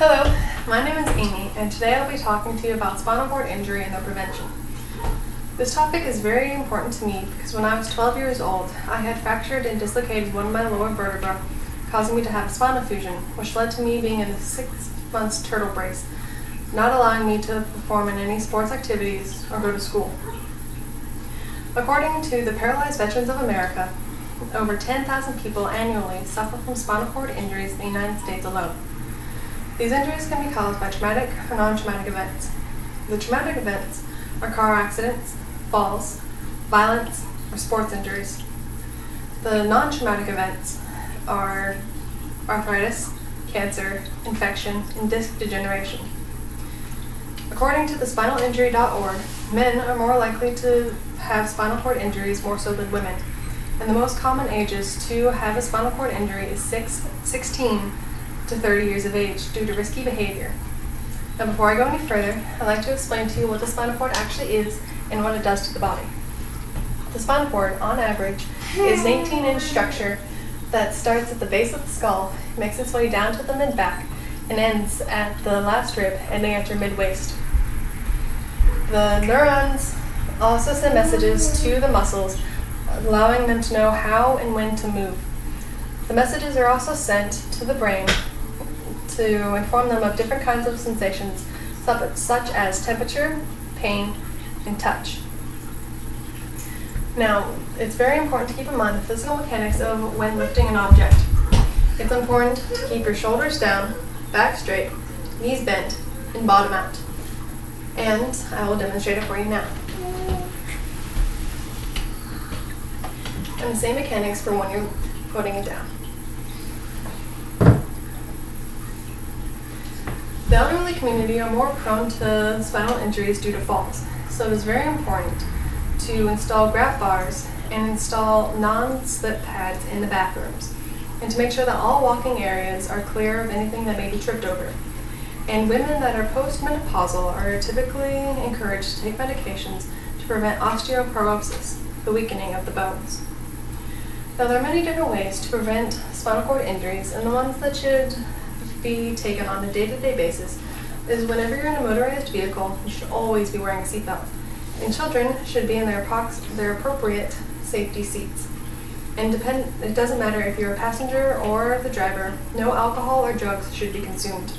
Hello, my name is Amy, and today I'll be talking to you about spinal cord injury and their prevention. This topic is very important to me because when I was 12 years old, I had fractured and dislocated one of my lower vertebrae, causing me to have a spinal fusion, which led to me being in a 6 months turtle brace, not allowing me to perform in any sports activities or go to school. According to the Paralyzed Veterans of America, over 10,000 people annually suffer from spinal cord injuries in the United States alone. These injuries can be caused by traumatic or non-traumatic events. The traumatic events are car accidents, falls, violence, or sports injuries. The non-traumatic events are arthritis, cancer, infection, and disc degeneration. According to the spinalinjury.org, men are more likely to have spinal cord injuries more so than women, and the most common ages to have a spinal cord injury is 16 to 30 years of age due to risky behavior. Now before I go any further, I'd like to explain to you what the spinal cord actually is and what it does to the body. The spinal cord, on average, is an 18-inch structure that starts at the base of the skull, makes its way down to the mid-back, and ends at the last rib, ending at your mid-waist. The neurons also send messages to the muscles, allowing them to know how and when to move. The messages are also sent to the brain to inform them of different kinds of sensations, such as temperature, pain, and touch. Now, it's very important to keep in mind the physical mechanics of when lifting an object. It's important to keep your shoulders down, back straight, knees bent, and bottom out. And I will demonstrate it for you now. And the same mechanics for when you're putting it down. The elderly community are more prone to spinal injuries due to falls, so it is very important to install grab bars and install non-slip pads in the bathrooms, and to make sure that all walking areas are clear of anything that may be tripped over. And women that are postmenopausal are typically encouraged to take medications to prevent osteoporosis, the weakening of the bones. Now, there are many different ways to prevent spinal cord injuries, and the ones that should be taken on a day-to-day basis is whenever you're in a motorized vehicle, you should always be wearing a seatbelt. And children should be in their appropriate safety seats. And it doesn't matter if you're a passenger or the driver, no alcohol or drugs should be consumed.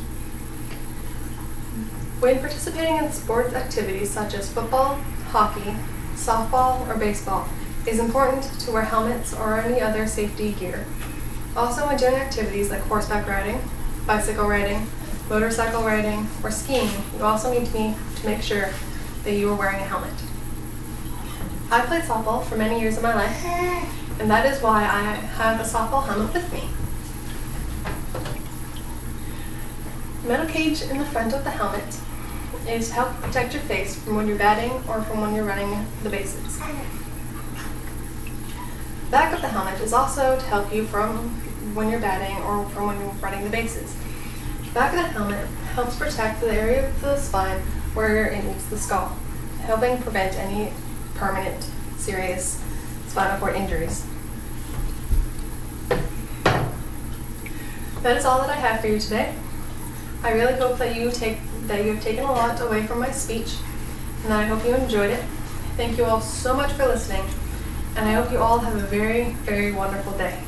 When participating in sports activities such as football, hockey, softball, or baseball, it is important to wear helmets or any other safety gear. Also, when doing activities like horseback riding, bicycle riding, motorcycle riding, or skiing, you also need to make sure that you are wearing a helmet. I played softball for many years of my life, and that is why I have a softball helmet with me. The metal cage in the front of the helmet is to help protect your face from when you're batting or from when you're running the bases. The back of the helmet is also to help you from when you're batting or from when you're running the bases. The back of the helmet helps protect the area of the spine where it meets the skull, helping prevent any permanent, serious spinal cord injuries. That is all that I have for you today. I really hope that you have taken a lot away from my speech, and I hope you enjoyed it. Thank you all so much for listening, and I hope you all have a very, very wonderful day.